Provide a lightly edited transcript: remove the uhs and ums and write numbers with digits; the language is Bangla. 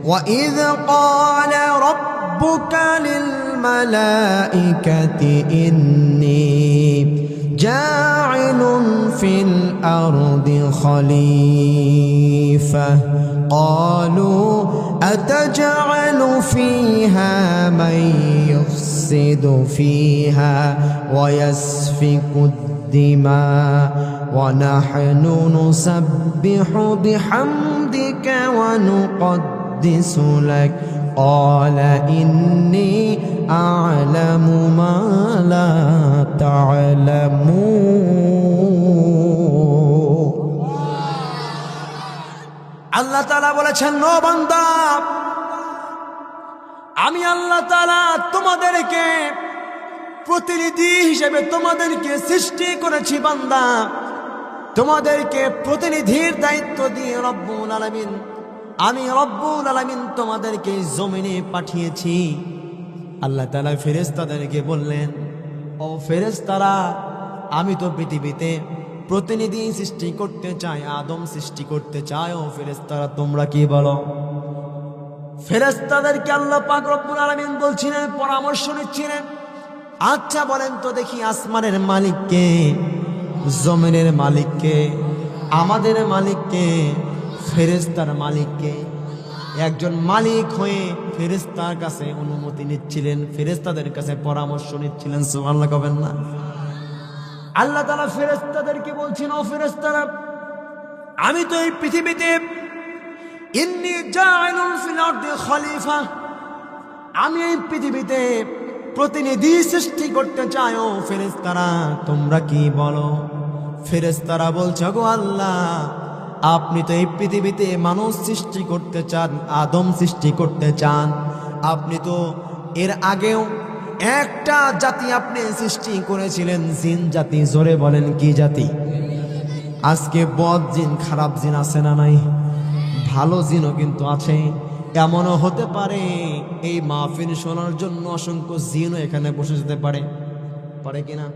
وإذ قال ربك للملائكة إني جاعل في الأرض خليفة قالوا أتجعل فيها من يفسد فيها ويسفك الدماء ونحن نسبح بحمدك ونقدس لك قال إني أعلم ما لا تعلمون আল্লাহ তাআলা বলেছেন, ও বান্দা, আমি আল্লাহ তাআলা তোমাদেরকে প্রতিনিধি হিসেবে তোমাদেরকে সৃষ্টি করেছি। বান্দা, তোমাদেরকে প্রতিনিধির দায়িত্ব দিয়ে রব্বুল আলামিন, আমি রব্বুল আলামিন তোমাদেরকে জমিনে পাঠিয়েছি। আল্লাহ তাআলা ফেরেশতাদেরকে বললেন, ও ফেরেশতারা, আমি তো পৃথিবীতে প্রতিনিধি সৃষ্টি করতে চাই, আদম সৃষ্টি করতে চাই। ও ফেরেশতারা, তোমরা কি বলো? ফেরেশতাদেরকে আল্লাহ পাক রব্বুল আলামিন বলছিলেন, পরামর্শ নিচ্ছিলেন, আচ্ছা বলেন তো দেখি, আসমানের মালিককে, জমিনের মালিককে, আমাদের মালিককে, ফেরেশতার মালিককে? একজন মালিক হয়ে ফেরেশতার কাছে অনুমতি নিচ্ছিলেন, ফেরেশতাদের কাছে পরামর্শ নিচ্ছিলেন। সুবহানাল্লাহ কবেন না? আল্লাহ তাআলা ফেরেশতাদেরকে বলছেন, ও ফেরেশতারা, আমি তো এই পৃথিবীতে ইন্নী জাইলুন ফিল আরদি খলিফা, আমি এই পৃথিবীতে প্রতিনিধি সৃষ্টি করতে চাই। ও ফেরেশতারা, তোমরা কি বলো? ফেরেশতারা বলছে, গো আল্লাহ, আপনি তো এই পৃথিবীতে মানুষ সৃষ্টি করতে চান, আদম সৃষ্টি করতে চান। আপনি তো এর আগেও একটা জাতি আপনি সৃষ্টি করেছিলেন, জিন জাতি। জোরে বলেন, কি জাতি? আজকে বদ জিন, খারাপ জিন আছে না নাই? ভালো জিনও কিন্তু আছে। এমনও হতে পারে এই মাহফিল শোনার জন্য অসংখ্য জিনও এখানে বসে যেতে পারে, পারে কিনা?